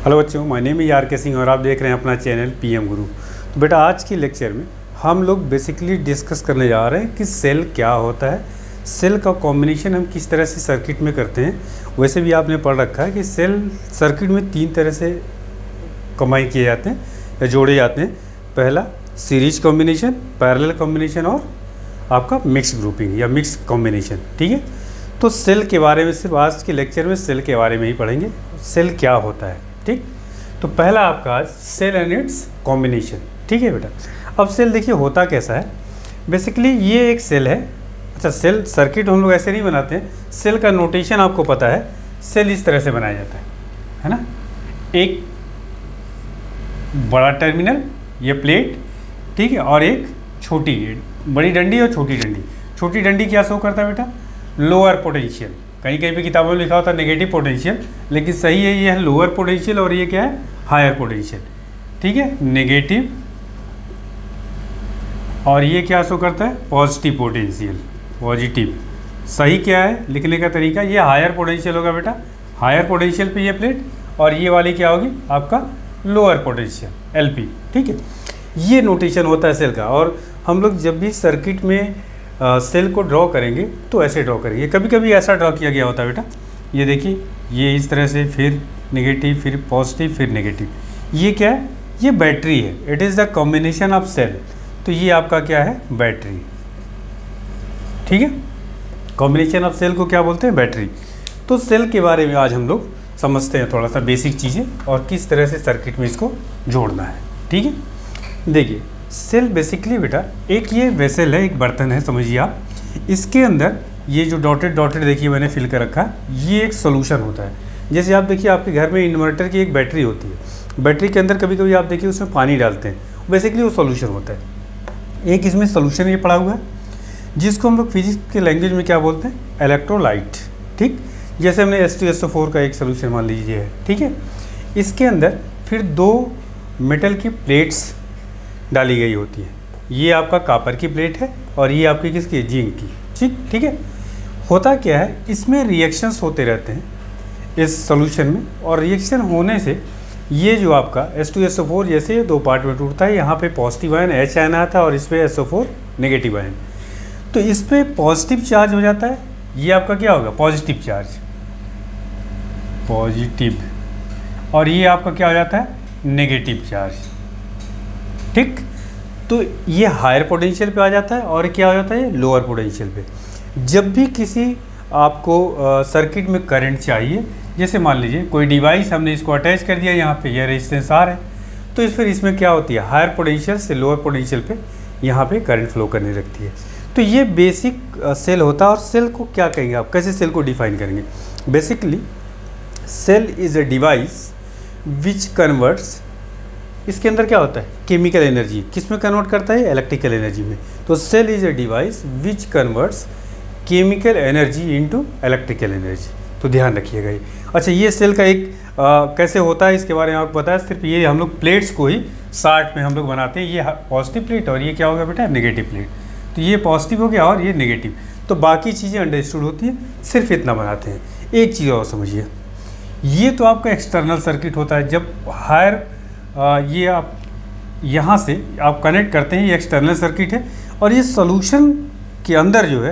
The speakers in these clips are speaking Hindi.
हेलो बच्चों, my name is RK. Singh और आप देख रहे हैं अपना चैनल पीएम गुरु। तो बेटा आज की लेक्चर में हम लोग बेसिकली डिस्कस करने जा रहे हैं कि सेल क्या होता है, सेल का कॉम्बिनेशन हम किस तरह से सर्किट में करते हैं। वैसे भी आपने पढ़ रखा है कि सेल सर्किट में 3 तरह से कंबाइन किए जाते हैं या जोड़े जाते हैं। पहला सीरीज कॉम्बिनेशन, पैरेलल कॉम्बिनेशन और आपका मिक्स ग्रुपिंग या मिक्स कॉम्बिनेशन। ठीक है, तो सेल के बारे में सिर्फ आज के लेक्चर में सेल के बारे में ही पढ़ेंगे, सेल क्या होता है। ठीक, तो पहला आपका आज सेल एंड इट्स कॉम्बिनेशन। ठीक है बेटा, अब सेल देखिए होता कैसा है। बेसिकली ये एक सेल है। अच्छा, सेल सर्किट हम लोग ऐसे नहीं बनाते हैं। सेल का नोटेशन आपको पता है, सेल इस तरह से बनाया जाता है ना। एक बड़ा टर्मिनल, ये प्लेट, ठीक है, और एक छोटी बड़ी डंडी और छोटी डंडी। छोटी डंडी क्या शो करता है बेटा? Lower potential. कहीं कहीं पे किताबों में लिखा होता है नेगेटिव पोटेंशियल, लेकिन सही है ये है लोअर पोटेंशियल और ये क्या है? Higher potential. ठीक है, नेगेटिव, और ये क्या शो करता है? Positive potential. पॉजिटिव सही क्या है लिखने का तरीका? ये हायर पोटेंशियल होगा बेटा, हायर पोटेंशियल पे ये प्लेट, और ये वाली क्या होगी? आपका लोअर पोटेंशियल, एलपी। ठीक है, ये नोटेशन होता है सेल का। और हम लोग जब भी सर्किट में सेल को ड्रॉ करेंगे तो ऐसे ड्रॉ करेंगे। कभी कभी ऐसा ड्रॉ किया गया होता है बेटा, ये देखिए, ये इस तरह से, फिर नेगेटिव, फिर पॉजिटिव, फिर नेगेटिव। ये क्या है? ये बैटरी है। It is the combination of cell. तो ये आपका क्या है? बैटरी। ठीक है, कॉम्बिनेशन ऑफ सेल को क्या बोलते हैं? बैटरी। तो सेल के बारे में आज हम लोग समझते हैं थोड़ा सा बेसिक चीज़ें और किस तरह से सर्किट में इसको जोड़ना है। ठीक है, देखिए सेल बेसिकली बेटा एक ये वेसल है, एक बर्तन है समझिए आप। इसके अंदर ये जो डॉटेड डॉटेड देखिए मैंने फिल कर रखा है, ये एक सोल्यूशन होता है। जैसे आप देखिए आपके घर में इन्वर्टर की एक बैटरी होती है, बैटरी के अंदर कभी कभी आप देखिए उसमें पानी डालते हैं, बेसिकली वो सोल्यूशन होता है। एक इसमें सोल्यूशन ये पड़ा हुआ है जिसको हम लोग फिजिक्स के लैंग्वेज में क्या बोलते हैं? इलेक्ट्रोलाइट। ठीक, जैसे हमने H2SO4 का एक सोल्यूशन मान लीजिए है। ठीक है, इसके अंदर फिर 2 मेटल की प्लेट्स डाली गई होती है। ये आपका कॉपर की प्लेट है और ये आपकी किसकी? जिंक की। ठीक है, होता क्या है, इसमें रिएक्शंस होते रहते हैं इस सॉल्यूशन में, और रिएक्शन होने से ये जो आपका H2SO4 जैसे 2 पार्ट में टूटता है। यहाँ पे पॉजिटिव आयन H आयन आता है और इस पर SO4 नेगेटिव आयन। तो इस पर पॉजिटिव चार्ज हो जाता है, ये आपका क्या होगा? पॉजिटिव चार्ज, पॉजिटिव, और ये आपका क्या हो जाता है? Negative charge. ठीक, तो ये हायर पोटेंशियल पे आ जाता है और क्या हो जाता है? लोअर पोटेंशियल पे। जब भी किसी आपको सर्किट में करंट चाहिए, जैसे मान लीजिए कोई डिवाइस हमने इसको अटैच कर दिया, यहाँ पे यह रेजिस्टेंस आर है, तो फिर इसमें क्या होती है? हायर पोटेंशियल से लोअर पोटेंशियल पे यहाँ पे करंट फ्लो करने लगती है। तो ये बेसिक सेल होता है। और सेल को क्या कहेंगे आप? कैसे सेल को डिफाइन करेंगे? Basically cell is a device which converts, इसके अंदर क्या होता है? केमिकल एनर्जी किस में कन्वर्ट करता है? इलेक्ट्रिकल एनर्जी में। तो cell is a device which converts chemical energy into electrical energy. तो ध्यान रखिएगा ये। अच्छा, ये सेल का एक कैसे होता है इसके बारे में आपको पता है? सिर्फ ये हम लोग प्लेट्स को ही शार्ट में हम लोग बनाते हैं। ये पॉजिटिव प्लेट और ये क्या होगा बेटा? Negative plate. तो ये पॉजिटिव हो गया और ये नेगेटिव। तो बाकी चीज़ें अंडरस्टूड होती है, सिर्फ इतना बनाते हैं। एक चीज़ और समझिए, ये तो आपका एक्सटर्नल सर्किट होता है। जब हायर ये आप यहाँ से आप कनेक्ट करते हैं, ये एक्सटर्नल सर्किट है। और ये सोल्यूशन के अंदर जो है,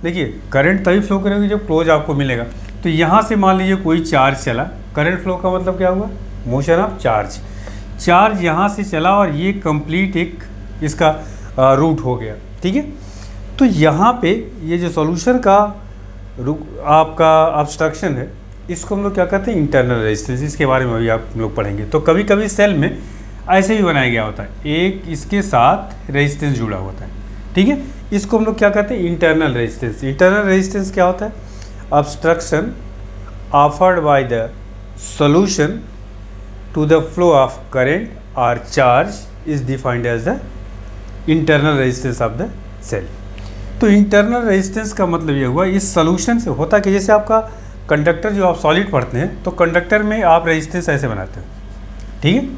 देखिए करंट तभी फ्लो करेगी जब क्लोज आपको मिलेगा। तो यहाँ से मान लीजिए कोई चार्ज चला, करंट फ्लो का मतलब क्या हुआ? Motion of charge. चार्ज यहाँ से चला और ये कंप्लीट एक इसका रूट हो गया। ठीक है, तो यहाँ पे ये जो सॉल्यूशन का आपका ऑब्स्ट्रक्शन है, इसको हम लोग क्या कहते हैं? Internal resistance. इसके बारे में भी आप लोग पढ़ेंगे। तो कभी कभी सेल में ऐसे भी बनाया गया होता है, एक इसके साथ रेजिस्टेंस जुड़ा होता है। ठीक है, इसको हम लोग क्या कहते हैं? Internal resistance. इंटरनल रेजिस्टेंस क्या होता है? Obstruction offered by the solution to the flow of current और charge is defined as the internal resistance of the cell. तो इंटरनल रेजिस्टेंस का मतलब ये हुआ, इस सॉल्यूशन से होता कि जैसे आपका कंडक्टर जो आप सॉलिड पढ़ते हैं, तो कंडक्टर में आप रेजिस्टेंस ऐसे बनाते हैं। ठीक है,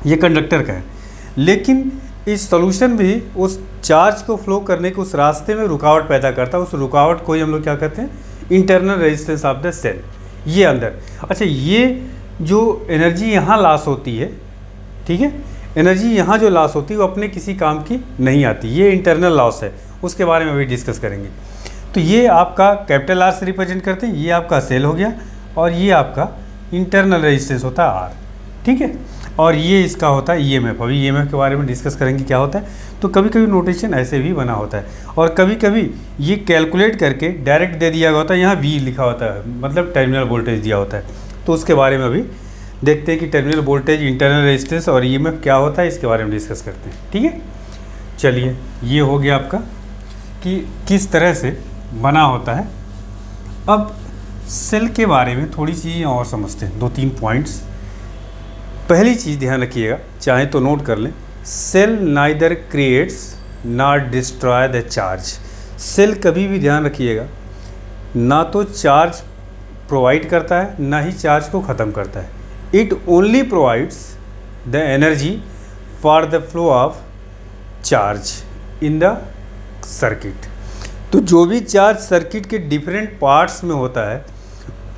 ये कंडक्टर का है, लेकिन इस सॉल्यूशन भी उस चार्ज को फ्लो करने के उस रास्ते में रुकावट पैदा करता है। उस रुकावट को ही हम लोग क्या कहते हैं? Internal resistance of the cell. ये अंदर। अच्छा, ये जो एनर्जी यहाँ लॉस होती है, ठीक है, एनर्जी यहाँ जो लॉस होती है वो अपने किसी काम की नहीं आती, ये इंटरनल लॉस है, उसके बारे में भी डिस्कस करेंगे। तो ये आपका कैपिटल आर से रिप्रेजेंट करते हैं, ये आपका सेल हो गया और ये आपका इंटरनल रेजिस्टेंस होता है आर, ठीक है, और ये इसका होता है ईएमएफ। अभी ईएमएफ के बारे में डिस्कस करेंगे क्या होता है। तो कभी कभी नोटेशन ऐसे भी बना होता है और कभी कभी ये कैलकुलेट करके डायरेक्ट दे दिया होता है, यहाँ वी लिखा होता है, मतलब टर्मिनल वोल्टेज दिया होता है। तो उसके बारे में अभी देखते हैं कि टर्मिनल वोल्टेज, इंटरनल रेजिस्टेंस और ईएमएफ क्या होता है, इसके बारे में डिस्कस करते हैं, ठीक है। चलिए, ये हो गया आपका कि किस तरह से बना होता है। अब सेल के बारे में थोड़ी चीज़ें और समझते हैं, 2-3 पॉइंट्स। पहली चीज़ ध्यान रखिएगा, चाहे तो नोट कर लें, cell neither creates not destroy the charge. Cell कभी भी ध्यान रखिएगा, ना तो चार्ज प्रोवाइड करता है ना ही चार्ज को ख़त्म करता है। It only provides the energy for the flow of charge in the circuit. तो जो भी चार्ज सर्किट के डिफरेंट पार्ट्स में होता है,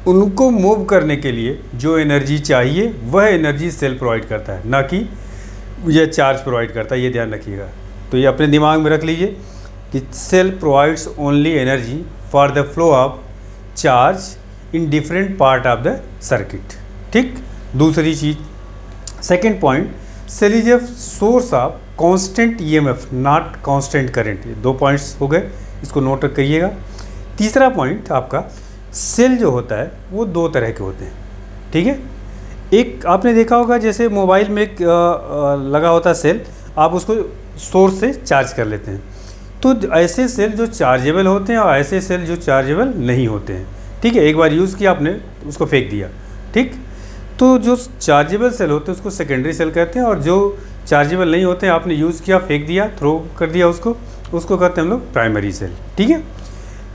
उनको मूव करने के लिए जो एनर्जी चाहिए वह एनर्जी सेल प्रोवाइड करता है, ना कि यह चार्ज प्रोवाइड करता है। ये ध्यान रखिएगा। तो ये अपने दिमाग में रख लीजिए कि cell provides only energy for the flow of charge in different part of the circuit, ठीक। दूसरी चीज़, second point, cell is a source of constant EMF not constant current. ये 2 पॉइंट्स हो गए, इसको नोट करिएगा। तीसरा पॉइंट आपका, सेल जो होता है वो 2 तरह के होते हैं, ठीक है। एक आपने देखा होगा, जैसे मोबाइल में एक लगा होता है सेल, आप उसको सोर्स से चार्ज कर लेते हैं। तो ऐसे सेल जो चार्जेबल होते हैं और ऐसे सेल जो चार्जेबल नहीं होते हैं, ठीक है। एक बार यूज़ किया आपने, उसको फेंक दिया, ठीक। तो जो चार्जेबल सेल होते हैं उसको सेकेंडरी सेल कहते हैं, और जो चार्जेबल नहीं होते हैं, आपने यूज़ किया, फेंक दिया, थ्रो कर दिया उसको कहते हैं हम लोग प्राइमरी सेल, ठीक है।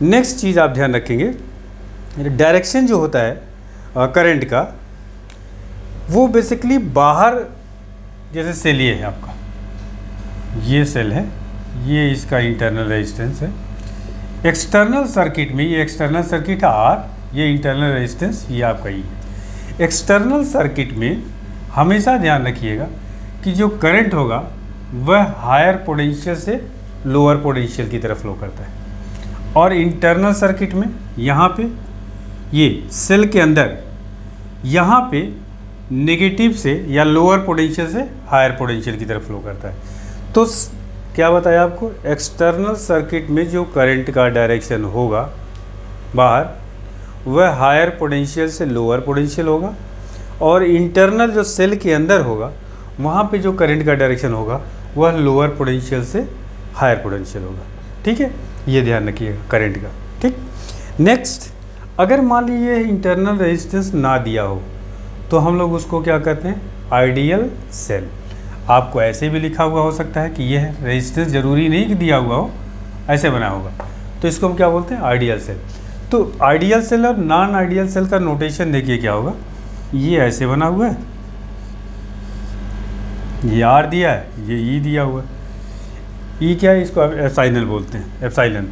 नेक्स्ट चीज़ आप ध्यान रखेंगे, डायरेक्शन जो होता है करंट का, वो बेसिकली बाहर, जैसे सेल ये है आपका, ये सेल है, ये इसका इंटरनल रेजिस्टेंस है। एक्सटर्नल सर्किट में, ये एक्सटर्नल सर्किट है आर, ये इंटरनल रेजिस्टेंस ये आपका ई है। एक्सटर्नल सर्किट में हमेशा ध्यान रखिएगा कि जो करंट होगा वह हायर पोटेंशियल से लोअर पोटेंशियल की तरफ फ्लो करता है। और इंटरनल सर्किट में यहाँ पे ये सेल के अंदर यहाँ पे नेगेटिव से या लोअर पोटेंशियल से हायर पोटेंशियल की तरफ फ्लो करता है। तो क्या बताया आपको, एक्सटर्नल सर्किट में जो करंट का डायरेक्शन होगा बाहर, वह हायर पोटेंशियल से लोअर पोटेंशियल होगा, और इंटरनल जो सेल के अंदर होगा वहाँ पे जो करंट का डायरेक्शन होगा वह लोअर पोटेंशियल से हायर पोटेंशियल होगा, ठीक है। ये ध्यान रखिएगा करंट का, ठीक। नेक्स्ट, अगर मान लीजिए इंटरनल रेजिस्टेंस ना दिया हो तो हम लोग उसको क्या कहते हैं, आइडियल सेल। आपको ऐसे भी लिखा हुआ हो सकता है कि यह रेजिस्टेंस ज़रूरी नहीं कि दिया हुआ हो, ऐसे बना होगा, तो इसको हम क्या बोलते हैं, आइडियल सेल। तो आइडियल सेल और नॉन आइडियल सेल का नोटेशन देखिए क्या होगा, ये ऐसे बना हुआ है, ये आर दिया है, ये ई दिया हुआ है। ई क्या है, इसको एप्सिलॉन बोलते हैं, एप्सिलॉन,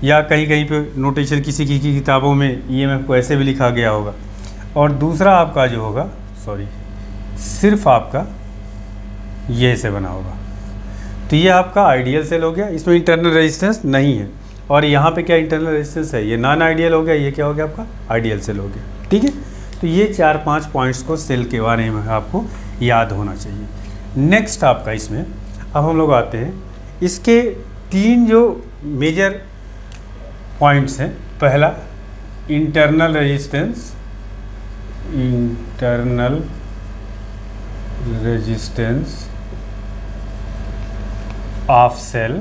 या कहीं कहीं पे नोटेशन किसी की किताबों में ईएमएफ को ऐसे भी लिखा गया होगा। और दूसरा आपका जो होगा, सॉरी, सिर्फ आपका ये से बना होगा। तो ये आपका आइडियल सेल हो गया, इसमें इंटरनल रेजिस्टेंस नहीं है। और यहाँ पे क्या इंटरनल रेजिस्टेंस है, ये नॉन आइडियल हो गया, ये क्या हो गया आपका आइडियल सेल हो गया, ठीक है। तो ये 4-5 पॉइंट्स को सेल के बारे में आपको याद होना चाहिए। नेक्स्ट आपका इसमें अब हम लोग आते हैं, इसके 3 जो मेजर पॉइंट्स हैं। पहला, internal resistance, internal resistance of cell,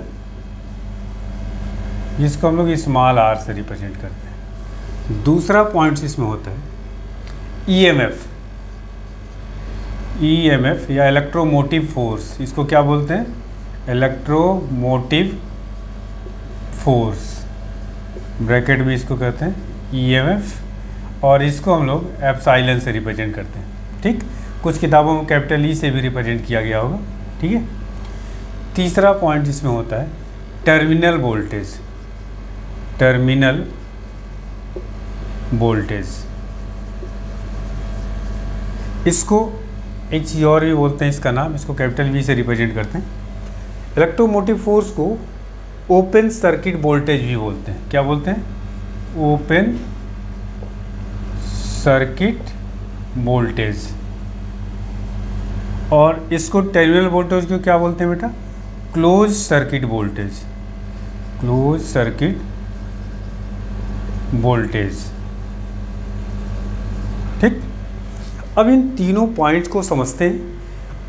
जिसको हम लोग स्मॉल आर से रिप्रेजेंट करते हैं। दूसरा पॉइंट इसमें होता है ईएमएफ, ईएमएफ या इलेक्ट्रोमोटिव फोर्स, इसको क्या बोलते हैं, इलेक्ट्रोमोटिव फोर्स, ब्रैकेट भी इसको कहते हैं ईएमएफ, और इसको हम लोग एप्सिलॉन से रिप्रेजेंट करते हैं, ठीक। कुछ किताबों में कैपिटल ई से भी रिप्रेजेंट किया गया होगा, ठीक है। तीसरा पॉइंट इसमें होता है टर्मिनल वोल्टेज, टर्मिनल वोल्टेज, इसको एक चीज़ और भी बोलते हैं, इसका नाम, इसको कैपिटल वी से रिप्रेजेंट करते हैं। इलेक्ट्रोमोटिव फोर्स को ओपन सर्किट वोल्टेज भी बोलते हैं। क्या बोलते हैं? Open circuit voltage. और इसको टर्मिनल वोल्टेज को क्या बोलते हैं बेटा? Close circuit voltage. Close circuit voltage. ठीक, अब इन तीनों पॉइंट्स को समझते हैं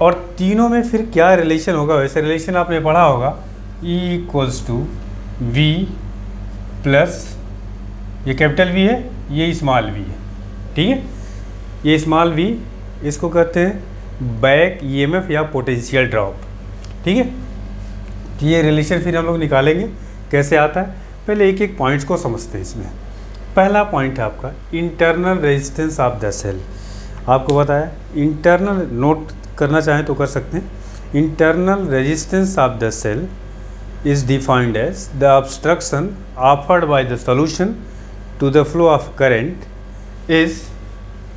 और तीनों में फिर क्या रिलेशन होगा। वैसे रिलेशन आपने पढ़ा होगा, E equals to V plus, ये कैपिटल वी है, ये स्मॉल वी है। ठीक है, ये स्मॉल वी, इसको कहते हैं बैक ईएमएफ या पोटेंशियल ड्रॉप। ठीक है, तो ये रिलेशन फिर हम लोग निकालेंगे कैसे आता है। पहले एक एक पॉइंट्स को समझते हैं। इसमें पहला पॉइंट है आपका internal resistance of the cell. आपको बताया इंटरनल, नोट करना चाहें तो कर सकते हैं। Internal resistance of the cell is defined as the obstruction offered by the solution to the flow of current is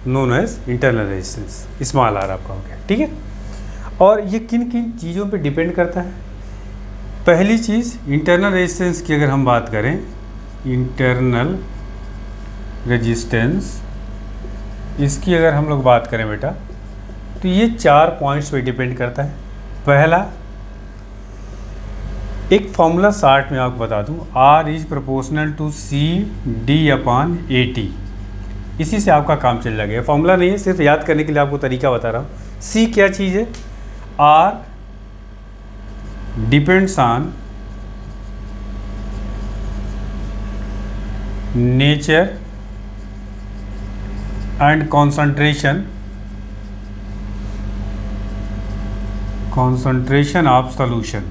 known as internal resistance, small R आपका हो गया। ठीक है, और ये किन किन चीज़ों पे डिपेंड करता है? पहली चीज़ इंटरनल रेजिस्टेंस की अगर हम बात करें, इंटरनल रेजिस्टेंस, इसकी अगर हम लोग बात करें बेटा, तो ये 4 पॉइंट्स पे डिपेंड करता है। पहला, एक फॉर्मूला शार्ट में आपको बता दूं, R is proportional to C D upon A T. इसी से आपका काम चल जाएगा। फॉर्मूला नहीं है, सिर्फ याद करने के लिए आपको तरीका बता रहा हूँ। C क्या चीज़ है? R depends on nature and concentration of solution.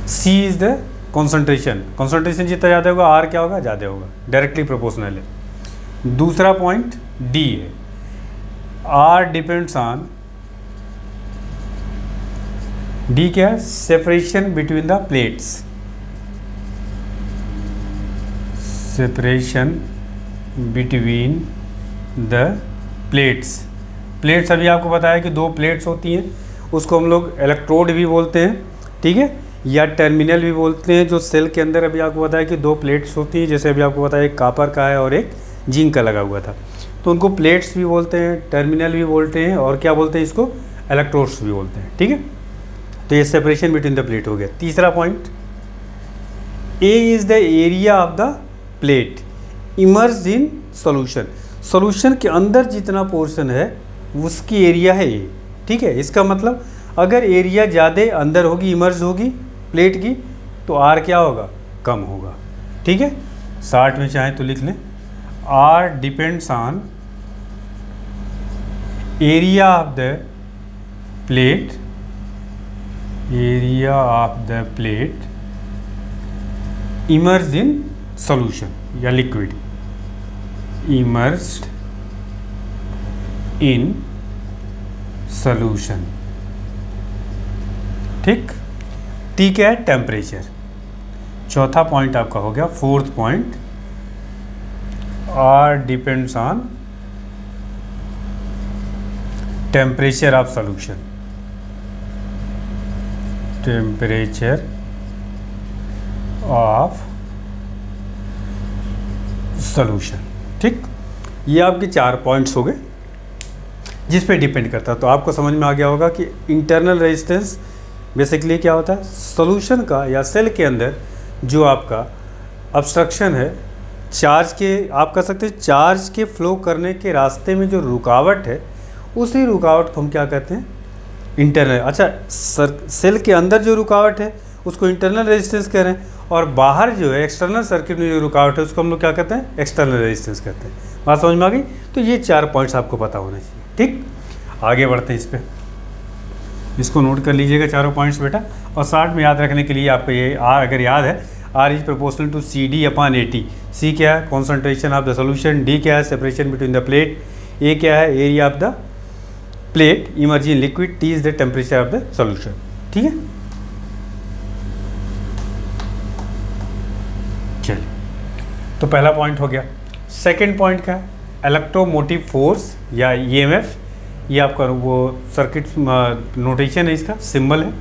C is the concentration जितना ज़्यादा होगा R क्या होगा? ज़्यादा होगा, डायरेक्टली प्रोपोर्शनल है। दूसरा पॉइंट D है, R डिपेंड्स ऑन, D क्या है? Separation between the plates. Separation between the plates अभी आपको बताया कि 2 प्लेट्स होती हैं, उसको हम लोग इलेक्ट्रोड भी बोलते हैं। ठीक है, या टर्मिनल भी बोलते हैं। जो सेल के अंदर अभी आपको बताया कि 2 प्लेट्स होती हैं, जैसे अभी आपको बताया एक कापर का है और एक जिंक का लगा हुआ था, तो उनको प्लेट्स भी बोलते हैं, टर्मिनल भी बोलते हैं, और क्या बोलते हैं इसको? इलेक्ट्रोड्स भी बोलते हैं। ठीक है, तो ये सेपरेशन बिटवीन द प्लेट हो गया। तीसरा point, A is the area of the plate emerge in solution. Solution के अंदर जितना पोर्शन है उसकी एरिया है ये। ठीक है, इसका मतलब अगर एरिया ज़्यादा अंदर होगी, इमर्ज होगी प्लेट की, तो आर क्या होगा? कम होगा। ठीक है, 60 में चाहें तो लिख लें, R depends on area of the plate, area of the plate emerge in solution या लिक्विड, इमर्ज्ड इन सॉल्यूशन। ठीक, टी क्या है? टेम्परेचर। चौथा पॉइंट आपका हो गया। Fourth point, R depends on temperature of solution, temperature of solution. ठीक, ये आपके 4 पॉइंट्स हो गए जिस पे डिपेंड करता है। तो आपको समझ में आ गया होगा कि इंटरनल रेजिस्टेंस बेसिकली क्या होता है? सॉल्यूशन का या सेल के अंदर जो आपका ऑब्स्ट्रक्शन है, चार्ज के, आप कह सकते हैं चार्ज के फ्लो करने के रास्ते में जो रुकावट है, उसी रुकावट को हम क्या कहते हैं? इंटरनल। अच्छा, सेल के अंदर जो रुकावट है उसको इंटरनल रेजिस्टेंस कह रहे हैं, और बाहर जो है एक्सटर्नल सर्किट में जो रुकावट है उसको हम लोग क्या कहते हैं? एक्सटर्नल रेजिस्टेंस कहते हैं। बात समझ में आ गई? तो ये 4 पॉइंट्स आपको पता होना चाहिए। ठीक, आगे बढ़ते हैं इस पर। इसको नोट कर लीजिएगा चारों पॉइंट्स बेटा, और 60 में याद रखने के लिए आपको ये आर अगर याद है, R is proportional to C D upon A T. C क्या है? Concentration of the solution. D क्या है? Separation between the plate. A क्या है? Area of the plate emerge in liquid. T is the temperature of the solution. ठीक है, चलिए, तो पहला पॉइंट हो गया। सेकेंड पॉइंट क्या है? इलेक्ट्रोमोटिव फोर्स या ईएमएफ, ये आपका वो सर्किट नोटेशन है, इसका सिंबल है,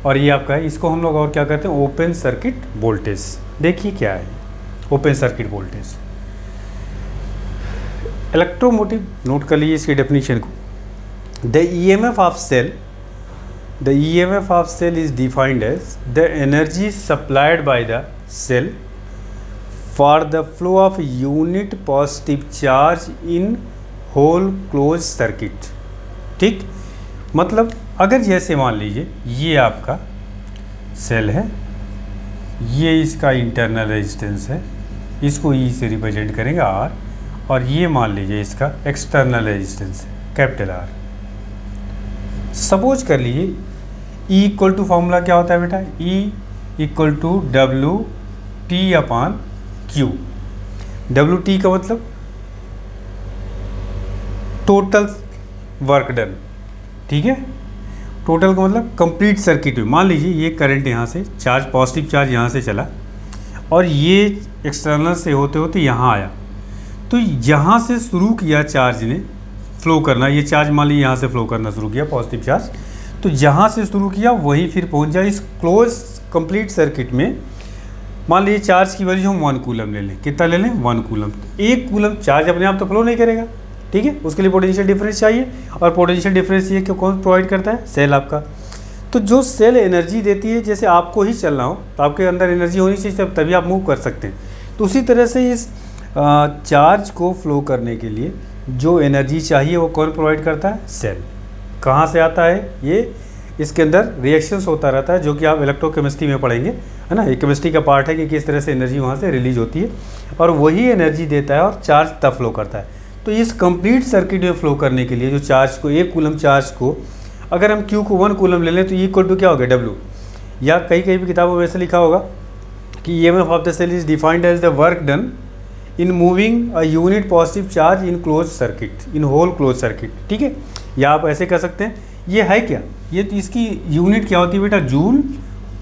और ये आपका है, इसको हम लोग और क्या कहते हैं, ओपन सर्किट वोल्टेज। देखिए क्या है open circuit voltage. Electromotive, note कर लीजिए इसकी डेफिनेशन को। The EMF of cell, the EMF of cell is defined as the energy supplied by the cell for the flow of unit positive charge in whole close circuit. ठीक, मतलब अगर जैसे मान लीजिए ये आपका सेल है, ये इसका इंटरनल रेजिस्टेंस है, इसको ई से रिप्रेजेंट करेंगे आर, और ये मान लीजिए इसका एक्सटर्नल रेजिस्टेंस है कैपिटल आर। सपोज कर लीजिए ई इक्वल टू फॉर्मूला क्या होता है बेटा, E equal to W T upon Q. W T का मतलब टोटल वर्क डन, ठीक है, टोटल का मतलब कंप्लीट सर्किट में। मान लीजिए ये करंट यहाँ से चार्ज, पॉजिटिव चार्ज यहाँ से चला और ये एक्सटर्नल से होते होते यहाँ आया, तो यहाँ से शुरू किया चार्ज ने फ्लो करना, ये चार्ज मान लीजिए यहाँ से फ्लो करना शुरू किया पॉजिटिव चार्ज, तो जहाँ से शुरू किया वहीं फिर पहुँच जाए इस क्लोज कंप्लीट सर्किट में। मान लीजिए चार्ज की वैल्यू हम 1 कूलम ले लें, कितना ले लें, 1 कूलम। 1 कूलम चार्ज अपने आप तो फ्लो नहीं करेगा, ठीक है, उसके लिए पोटेंशियल डिफरेंस चाहिए, और पोटेंशियल डिफरेंस ये कौन प्रोवाइड करता है, सेल आपका। तो जो सेल एनर्जी देती है, जैसे आपको ही चलना हो तो आपके अंदर एनर्जी होनी चाहिए, तभी आप मूव कर सकते हैं। तो उसी तरह से इस चार्ज को फ्लो करने के लिए जो एनर्जी चाहिए वो कौन प्रोवाइड करता है, सेल। कहाँ से आता है ये, इसके अंदर रिएक्शंस होता रहता है, जो कि आप इलेक्ट्रोकेमिस्ट्री में पढ़ेंगे, है ना, ये केमिस्ट्री का पार्ट है कि किस तरह से एनर्जी वहाँ से रिलीज होती है, और वही एनर्जी देता है और चार्ज तब फ्लो करता है। तो इस कंप्लीट सर्किट में फ्लो करने के लिए जो चार्ज को, 1 कूलम चार्ज को अगर हम Q को 1 कूलम ले लें तो इक्वल टू क्या हो गया, W। या कई भी किताबों में ऐसे लिखा होगा कि EMF of the cell is defined as the work done in moving a unit positive charge in close circuit, in whole close circuit, ठीक है। या आप ऐसे कह सकते हैं, ये है क्या, ये तो इसकी यूनिट क्या होती है बेटा, जूल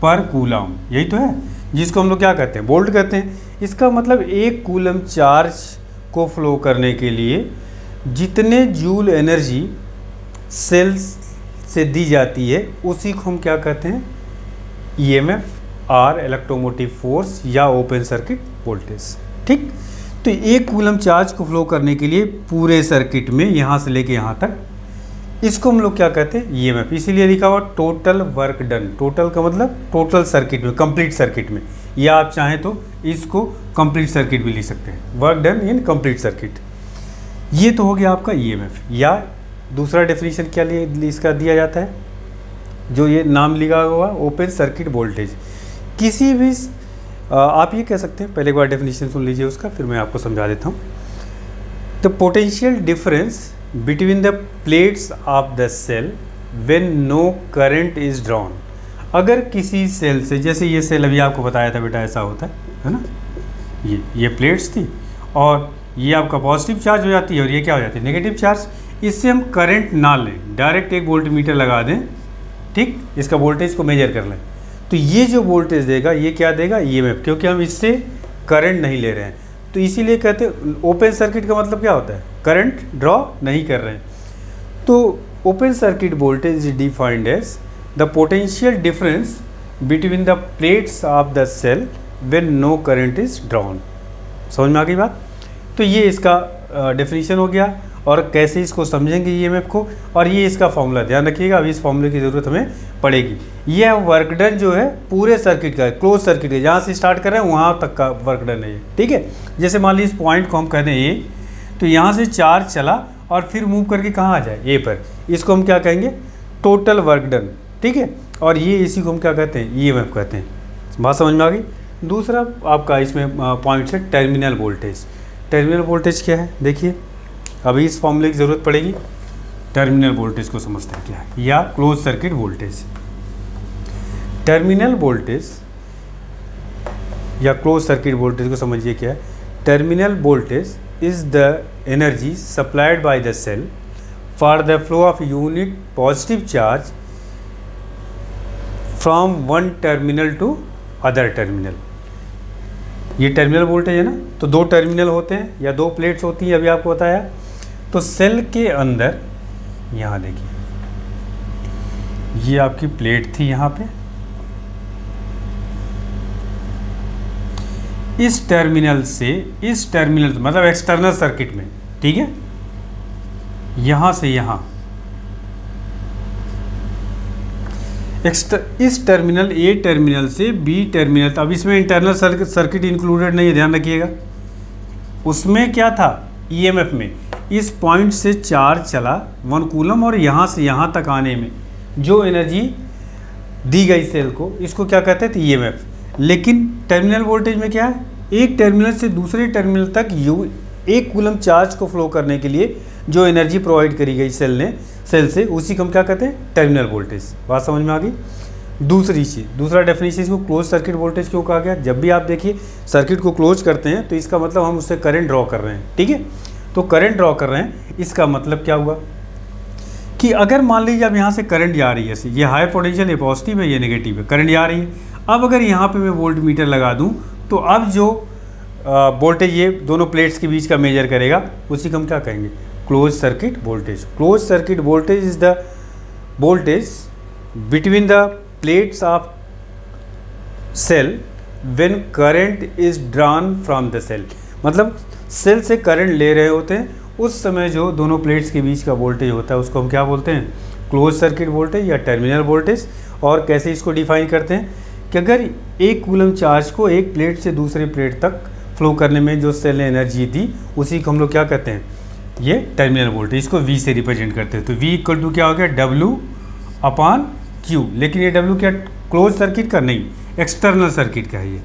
पर कूलम, यही तो है, जिसको हम लोग क्या कहते हैं, वोल्ट कहते हैं। इसका मतलब 1 कूलम चार्ज को फ्लो करने के लिए जितने जूल एनर्जी सेल्स से दी जाती है उसी को हम क्या कहते हैं, ईएमएफ और इलेक्ट्रोमोटिव फोर्स या ओपन सर्किट वोल्टेज। ठीक, तो 1 कूलम चार्ज को फ्लो करने के लिए पूरे सर्किट में यहाँ से लेके यहाँ तक, इसको हम लोग क्या कहते हैं, ईएमएफ। इसीलिए लिखा हुआ टोटल वर्क डन। टोटल का मतलब टोटल सर्किट में, कंप्लीट सर्किट में, या आप चाहें तो इसको कंप्लीट सर्किट भी लिख सकते हैं, work done in complete circuit. ये तो हो गया आपका ईएमएफ। या दूसरा डेफिनेशन क्या इसका दिया जाता है, जो ये नाम लिखा हुआ ओपन सर्किट वोल्टेज। किसी भी आप ये कह सकते हैं, पहले एक बार डेफिनेशन सुन लीजिए उसका, फिर मैं आपको समझा देता हूँ। The potential difference between the plates of the cell when no current is drawn. अगर किसी सेल से, जैसे ये सेल अभी आपको बताया था बेटा ऐसा होता है ना, ये प्लेट्स थी और ये आपका पॉजिटिव चार्ज हो जाती है और ये क्या हो जाती है, नेगेटिव चार्ज। इससे हम करंट ना लें, डायरेक्ट एक वोल्ट मीटर लगा दें, ठीक, इसका वोल्टेज को मेजर कर लें, तो ये जो वोल्टेज देगा ये क्या देगा, ईएमएफ, क्योंकि हम इससे करंट नहीं ले रहे हैं। तो इसीलिए कहते हैं ओपन सर्किट का मतलब क्या होता है, करंट ड्रॉ नहीं कर रहे हैं। तो open circuit voltage is defined as the potential difference between the plates of the cell when no current is drawn. समझ में आ गई बात। तो ये इसका डेफिनेशन हो गया, और कैसे इसको समझेंगे ईएमएफ को, और ये इसका फॉर्मूला ध्यान रखिएगा, अभी इस फॉर्मूले की ज़रूरत हमें पड़ेगी। ये वर्क डन जो है पूरे सर्किट का, क्लोज सर्किट है, जहाँ से स्टार्ट कर रहे हैं वहाँ तक का वर्क डन है ये, ठीक है। जैसे मान लीजिए इस पॉइंट को हम कहते हैं ए, तो यहाँ से चार्ज चला और फिर मूव करके कहाँ आ जाए, ए पर, इसको हम क्या कहेंगे, टोटल वर्क डन, ठीक है। और ये इसी को हम क्या कहते हैं, ईएमएफ कहते हैं। बात समझ में आ गई। दूसरा आपका इसमें पॉइंट है टर्मिनल वोल्टेज। टर्मिनल वोल्टेज क्या है, देखिए अभी इस फॉर्मूले की ज़रूरत पड़ेगी। टर्मिनल वोल्टेज को समझते हैं क्या है, या close circuit voltage. Terminal voltage या क्लोज सर्किट वोल्टेज को समझिए क्या है। Terminal voltage is the energy supplied by the cell for the flow of unit positive charge from one terminal to other terminal. ये टर्मिनल वोल्टेज है ना, तो दो टर्मिनल होते हैं या दो प्लेट्स होती हैं, अभी आपको बताया। तो सेल के अंदर यहाँ देखिए, ये आपकी प्लेट थी यहाँ पे, इस टर्मिनल से इस टर्मिनल मतलब एक्सटर्नल सर्किट में, ठीक है, यहाँ से यहाँ इस टर्मिनल ए टर्मिनल से बी टर्मिनल, अब इसमें इंटरनल सर्किट इंक्लूडेड नहीं है, ध्यान रखिएगा। उसमें क्या था, ईएमएफ में इस पॉइंट से चार्ज चला 1 कूलम और यहाँ से यहाँ तक आने में जो एनर्जी दी गई सेल को, इसको क्या कहते थे, ईएमएफ। लेकिन टर्मिनल वोल्टेज में क्या है, एक टर्मिनल से दूसरे टर्मिनल तक 1 कूलम चार्ज को फ्लो करने के लिए जो एनर्जी प्रोवाइड करी गई सेल से, उसी को हम क्या कहते हैं, टर्मिनल वोल्टेज। बात समझ में आ गई। दूसरी चीज़, दूसरा डेफिनेशन, इसको क्लोज सर्किट वोल्टेज क्यों कहा गया। जब भी आप देखिए सर्किट को क्लोज करते हैं तो इसका मतलब हम उससे करंट ड्रॉ कर रहे हैं, ठीक है। तो करंट ड्रॉ कर रहे हैं, इसका मतलब क्या हुआ कि अगर मान लीजिए अब यहाँ से करंट जा रही है, ये हायर पोटेंशियल, ये पॉजिटिव है, ये नेगेटिव है, करंट जा रही है। अब अगर यहाँ पे मैं वोल्ट मीटर लगा दूँ तो अब जो वोल्टेज ये दोनों प्लेट्स के बीच का मेजर करेगा, उसी को हम क्या कहेंगे, close circuit voltage. Close circuit voltage is the voltage between the plates of cell when current is drawn from the cell. मतलब सेल से करंट ले रहे होते हैं, उस समय जो दोनों प्लेट्स के बीच का वोल्टेज होता है उसको हम क्या बोलते हैं, क्लोज सर्किट वोल्टेज या टर्मिनल वोल्टेज। और कैसे इसको डिफाइन करते हैं कि अगर 1 कूलम चार्ज को एक प्लेट से दूसरे प्लेट तक फ्लो करने में जो सेल ने एनर्जी दी, उसी को हम लोग क्या कहते हैं, ये टर्मिनल वोल्टेज। इसको V से रिप्रेजेंट करते हैं। तो V इक्वल टू क्या हो गया, W/Q। लेकिन ये W क्या क्लोज सर्किट का नहीं, एक्सटर्नल सर्किट का है। ये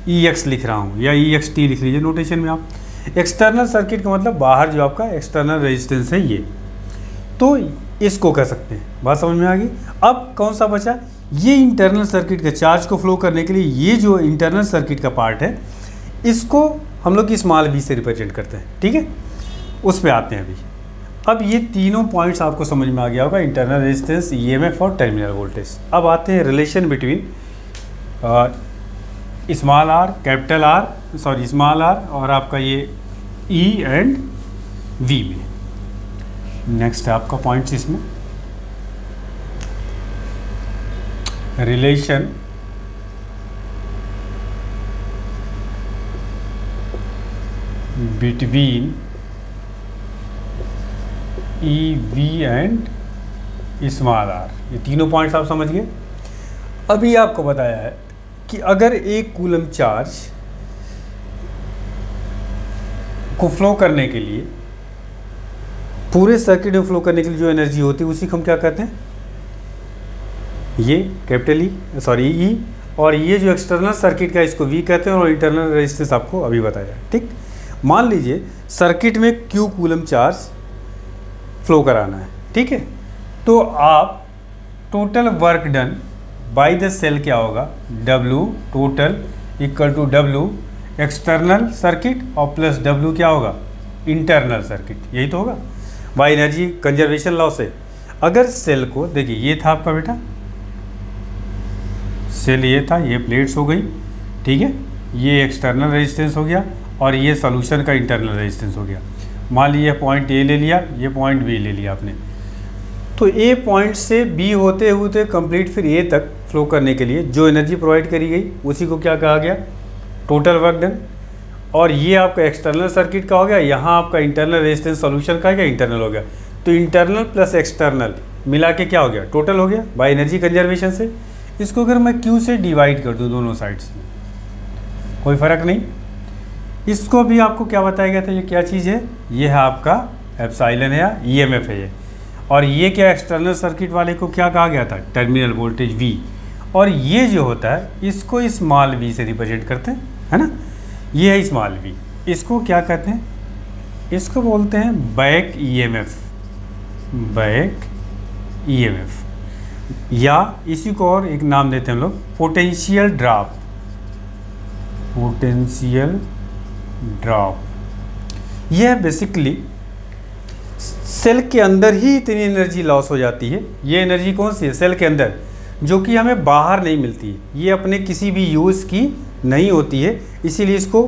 EX लिख रहा हूँ या EXT लिख लीजिए नोटेशन में आप। एक्सटर्नल सर्किट का मतलब बाहर जो आपका एक्सटर्नल रेजिस्टेंस है, ये तो इसको कह सकते हैं। बात समझ में आ गई। अब कौन सा बचा, ये इंटरनल सर्किट का चार्ज को फ्लो करने के लिए ये जो इंटरनल सर्किट का पार्ट है, इसको हम लोग स्मॉल v से रिप्रेजेंट करते हैं, ठीक है। उस पर आते हैं अभी। अब ये तीनों पॉइंट्स आपको समझ में आ गया होगा, इंटरनल रेजिस्टेंस, ईएमएफ और टर्मिनल वोल्टेज। अब आते हैं relation between small r, capital R, sorry small r और आपका ये E एंड V में। नेक्स्ट है आपका पॉइंट्स इसमें, relation between EV and small r। ये तीनों पॉइंट्स आप समझ गए। अभी आपको बताया है कि अगर 1 कूलम चार्ज को फ्लो करने के लिए, पूरे सर्किट में फ्लो करने के लिए जो एनर्जी होती है, उसी को हम क्या कहते हैं, ये कैपिटल E, सॉरी E। और ये जो एक्सटर्नल सर्किट का, इसको V कहते हैं। और इंटरनल रेजिस्टेंस आपको अभी बताया, ठीक। मान लीजिए सर्किट में Q कूलम चार्ज फ्लो कराना है, ठीक है। तो आप total work done by the cell क्या होगा, W total equal to W external circuit और प्लस W क्या होगा, इंटरनल सर्किट। यही तो होगा बाय एनर्जी कंजर्वेशन लॉ से। अगर सेल को देखिए, ये था आपका बेटा सेल, ये था, ये प्लेट्स हो गई, ठीक है, ये एक्सटर्नल रेजिस्टेंस हो गया और ये सॉल्यूशन का इंटरनल रेजिस्टेंस हो गया। मान लीजिए पॉइंट A ले लिया, ये पॉइंट B ले लिया आपने। तो A पॉइंट से B होते होते कंप्लीट फिर A तक फ्लो करने के लिए जो एनर्जी प्रोवाइड करी गई, उसी को क्या कहा गया, टोटल वर्क डन। और ये आपका एक्सटर्नल सर्किट का हो गया, यहाँ आपका इंटरनल रेजिस्टेंस सॉल्यूशन का है, इंटरनल हो गया। तो इंटरनल प्लस एक्सटर्नल मिला के क्या हो गया, टोटल हो गया बाय एनर्जी कंजर्वेशन से। इसको अगर मैं Q से डिवाइड कर दूँ दोनों साइड्स, कोई फ़र्क नहीं। इसको भी आपको क्या बताया गया था, ये क्या चीज़ है, ये है आपका एप्सिलॉन है या ईएमएफ है ये। और ये क्या एक्सटर्नल सर्किट वाले को क्या कहा गया था, टर्मिनल वोल्टेज V। और ये जो होता है इसको स्मॉल v से रिप्रेजेंट करते हैं, है ना। ये है स्मॉल v। इसको क्या कहते हैं, इसको बोलते हैं बैक ईएमएफ, बैक ईएमएफ। या इसी को और एक नाम देते हैं हम लोग, पोटेंशियल ड्रॉप, पोटेंशियल ड्रॉप। यह बेसिकली सेल के अंदर ही इतनी एनर्जी लॉस हो जाती है। ये एनर्जी कौन सी है, सेल के अंदर, जो कि हमें बाहर नहीं मिलती है। ये अपने किसी भी यूज़ की नहीं होती है, इसीलिए इसको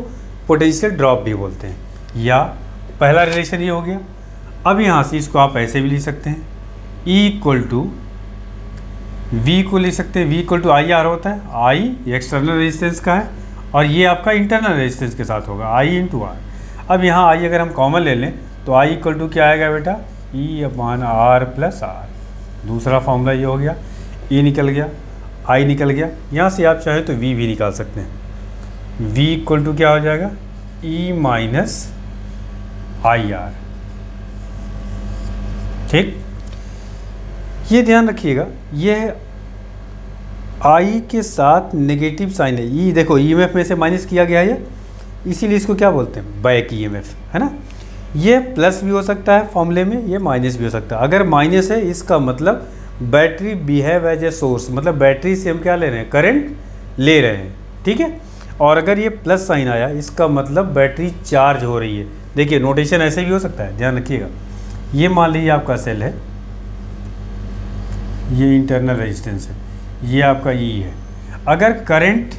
पोटेंशियल ड्रॉप भी बोलते हैं। या पहला रिलेशन ये हो गया। अब यहाँ से इसको आप ऐसे भी लिख सकते हैं, ई इक्वल टू वी को लिख सकते हैं, V equal to I R होता है, आई एक्सटर्नल रेजिस्टेंस का है और ये आपका इंटरनल रेजिस्टेंस के साथ होगा, आई इंटू आर। अब यहाँ आई अगर हम कॉमन ले लें तो आई इक्वल टू क्या आएगा बेटा, E upon R plus R. दूसरा फॉर्मूला ये हो गया, ई निकल गया, आई निकल गया। यहाँ से आप चाहें तो वी भी निकाल सकते हैं, वी इक्वल टू क्या हो जाएगा, ई माइनस आई आर। ठीक, ये ध्यान रखिएगा, ये आई के साथ नेगेटिव साइन है। ई देखो ईएमएफ में से माइनस किया गया है, इसीलिए इसको क्या बोलते हैं, बैक ईएमएफ, है ना। ये प्लस भी हो सकता है फॉर्मूले में, ये माइनस भी हो सकता है। अगर माइनस है इसका मतलब battery behave as a source, मतलब बैटरी से हम क्या ले रहे हैं, करंट ले रहे हैं, ठीक है। और अगर ये प्लस साइन आया इसका मतलब बैटरी चार्ज हो रही है। देखिए नोटेशन ऐसे भी हो सकता है, ध्यान रखिएगा। ये मान लीजिए आपका सेल है, ये इंटरनल रेजिस्टेंस है, ये आपका ई है। अगर करंट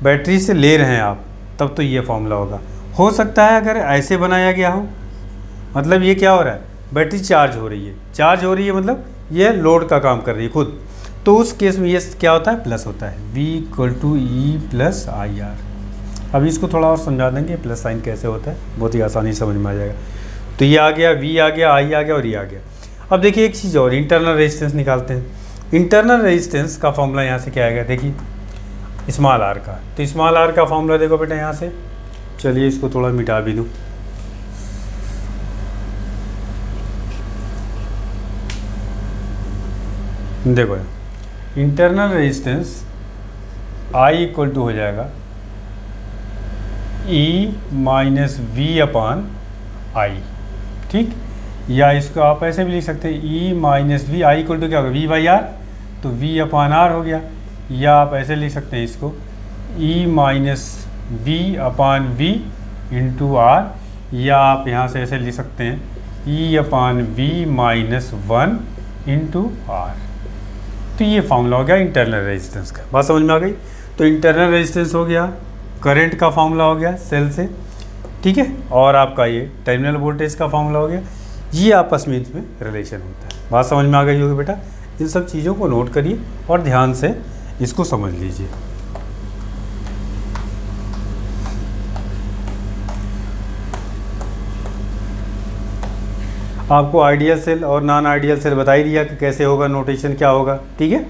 बैटरी से ले रहे हैं आप तब तो ये फॉर्मूला होगा। हो सकता है अगर ऐसे बनाया गया हो, मतलब ये क्या हो रहा है, बैटरी चार्ज हो रही है, चार्ज हो रही है मतलब ये लोड का काम कर रही है खुद, तो उस केस में ये क्या होता है, प्लस होता है, V equal to E plus I R. अभी इसको थोड़ा और समझा देंगे प्लस साइन कैसे होता है, बहुत ही आसानी समझ में आ जाएगा। तो ये आ गया, V आ गया, आई आ गया और ये आ गया। अब देखिए एक चीज़ और, इंटरनल रेजिस्टेंस निकालते हैं। इंटरनल रेजिस्टेंस का फॉर्मूला यहाँ से क्या आएगा, देखिए स्मॉल आर का। तो स्मॉल आर का फॉर्मूला देखो बेटा यहाँ से, चलिए इसको थोड़ा मिटा भी दूँ। देखो internal resistance I equal to हो जाएगा ई माइनस वी अपान आई, ठीक। या इसको आप ऐसे भी लिख सकते हैं, E minus V, I equal to क्या होगा, वी बाई आर, तो वी अपान आर हो गया। या आप ऐसे लिख सकते हैं इसको, E minus V upon V into R. या आप यहाँ से ऐसे लिख सकते हैं, E upon V minus one into R. तो ये फार्मूला हो गया इंटरनल रेजिस्टेंस का। बात समझ में आ गई। तो इंटरनल रेजिस्टेंस हो गया, करंट का फार्मूला हो गया सेल से, ठीक है। और आपका ये टर्मिनल वोल्टेज का फार्मूला हो गया। ये आपस में इसमें रिलेशन होता है। बात समझ में आ गई होगी बेटा। इन सब चीज़ों को नोट करिए और ध्यान से इसको समझ लीजिए। आपको आइडियल सेल और नॉन आइडियल सेल बता ही दिया कि कैसे होगा, नोटेशन क्या होगा, ठीक है।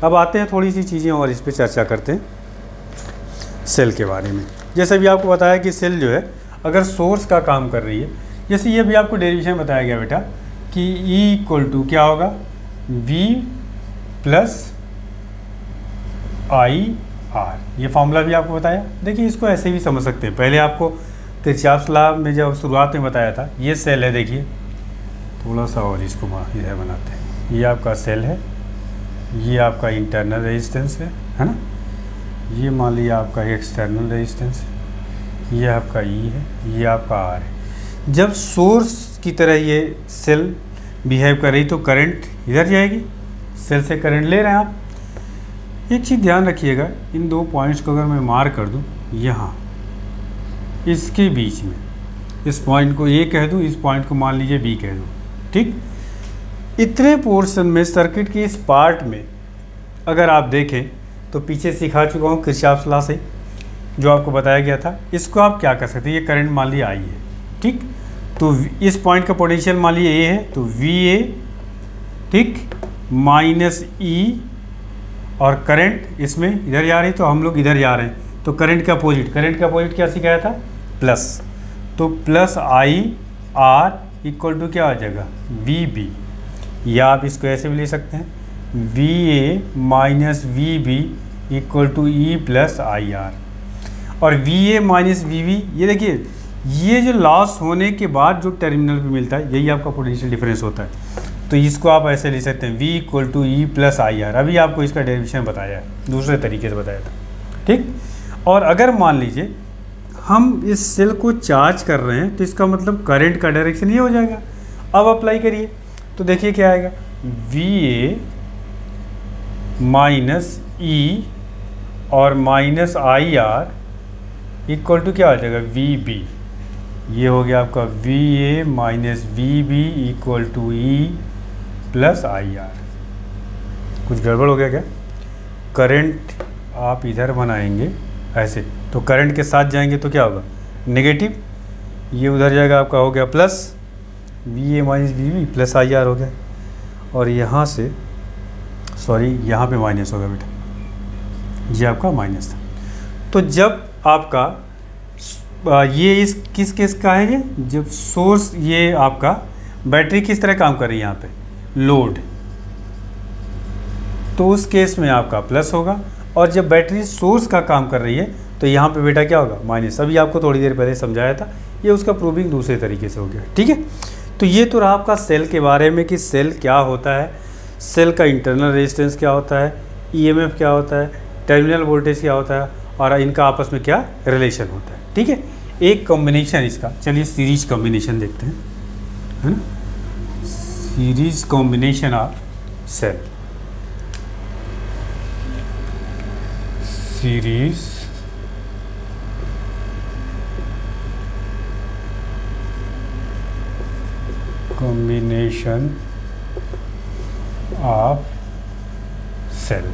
अब आते हैं थोड़ी सी चीज़ें और इस पर चर्चा करते हैं सेल के बारे में। जैसे भी आपको बताया कि सेल जो है अगर सोर्स का काम कर रही है, जैसे ये भी आपको डेरिवेशन बताया गया बेटा कि E इक्वल टू क्या होगा, V प्लस आई आर। ये फॉर्मूला भी आपको बताया। देखिए इसको ऐसे भी समझ सकते हैं। पहले आपको किरचॉफ लॉ में जब शुरुआत में बताया था, ये सेल है, देखिए थोड़ा सा और इसको इधर बनाते हैं। ये आपका सेल है, ये आपका इंटरनल रेजिस्टेंस है ना। ये मान लीजिए आपका एक्सटर्नल रेजिस्टेंस है, ये आपका ई है, ये आपका आर है। जब सोर्स की तरह ये सेल बिहेव कर रही तो करंट इधर जाएगी, सेल से करंट ले रहे हैं आप। एक चीज़ ध्यान रखिएगा, इन दो पॉइंट्स को अगर मैं मार्क कर दूं यहाँ इसके बीच में, इस पॉइंट को ए कह दूं, इस पॉइंट को मान लीजिए बी कह दूं, ठीक। इतने पोर्शन में सर्किट के इस पार्ट में अगर आप देखें तो पीछे सिखा चुका हूँ किरचॉफ लॉ से जो आपको बताया गया था। इसको आप क्या कर सकते हैं, ये करंट मान लीजिए आई है, ठीक। तो इस पॉइंट का पोटेंशियल मान लीजिए ए है, तो वी ए, ठीक, माइनस ई, और करंट इसमें इधर जा रही, तो हम लोग इधर जा रहे हैं, तो करंट का अपोजिट क्या सिखाया था, प्लस। तो plus I R equal to क्या हो जाएगा, वी बी। या आप इसको ऐसे भी ले सकते हैं, V A minus V B equal to E plus I R. और V A minus V B, ये देखिए ये जो लॉस होने के बाद जो टर्मिनल पे मिलता है यही आपका पोटेंशियल डिफरेंस होता है। तो इसको आप ऐसे लिख सकते हैं, V equal to E plus I R. अभी आपको इसका डेरिवेशन बताया है, दूसरे तरीके से बताया था, ठीक। और अगर मान लीजिए हम इस सेल को चार्ज कर रहे हैं तो इसका मतलब करंट का डायरेक्शन ये हो जाएगा। अब अप्लाई करिए तो देखिए क्या आएगा, वी ए माइनस ई और minus I R equal to क्या आ जाएगा, वी बी। ये हो गया आपका V A minus V B equal to E plus I R. कुछ गड़बड़ हो गया क्या? करंट आप इधर बनाएंगे ऐसे, तो करंट के साथ जाएंगे तो क्या होगा, नेगेटिव। ये उधर जाएगा, आपका हो गया plus V A minus V B plus I R हो गया। और यहाँ से सॉरी यहाँ पे माइनस होगा बेटा, ये आपका माइनस था। तो जब आपका ये इस किस केस का है, ये जब सोर्स, ये आपका बैटरी किस तरह काम कर रही है यहाँ पे, लोड, तो उस केस में आपका प्लस होगा। और जब बैटरी सोर्स का काम कर रही है तो यहाँ पे बेटा क्या होगा, माइनस। अभी आपको थोड़ी देर पहले समझाया था, ये उसका प्रूविंग दूसरे तरीके से हो गया। ठीक है, तो ये तो रहा आपका सेल के बारे में कि सेल क्या होता है, सेल का इंटरनल रेजिस्टेंस क्या होता है, ईएमएफ क्या होता है, टर्मिनल वोल्टेज क्या होता है, और इनका आपस में क्या रिलेशन होता है। ठीक है, एक कॉम्बिनेशन इसका, चलिए सीरीज कॉम्बिनेशन देखते हैं, है ना, series combination of cell, series combination of cell.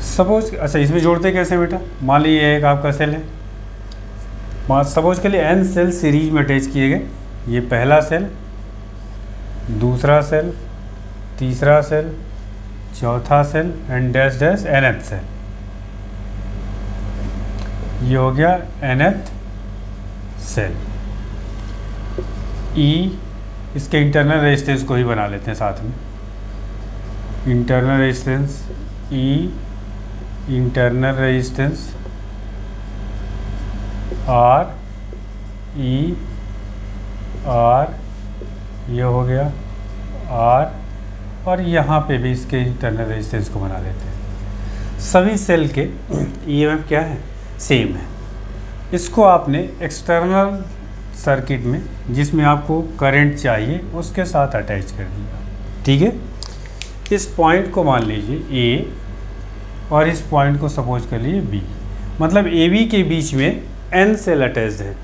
Suppose, अच्छा इसमें जोड़ते कैसे बेटा, मान लीजिए एक आपका सेल है, सपोज के लिए एन सेल सीरीज में अटैच किए गए। ये पहला सेल, दूसरा सेल, तीसरा सेल, चौथा cell and dash dash nth cell. ये हो गया nth सेल। ई, इसके इंटरनल रेजिस्टेंस को ही बना लेते हैं साथ में, internal resistance E, internal resistance R, E R, ये हो गया आर, और यहाँ पे भी इसके इंटरनल रेजिस्टेंस को बना लेते हैं। सभी सेल के ईएमएफ क्या है, सेम है। इसको आपने एक्सटर्नल सर्किट में, जिसमें आपको करंट चाहिए, उसके साथ अटैच कर दिया। ठीक है, इस पॉइंट को मान लीजिए ए और इस पॉइंट को सपोज कर लीजिए बी, मतलब ए बी के बीच में एन सेल अटैच्ड है।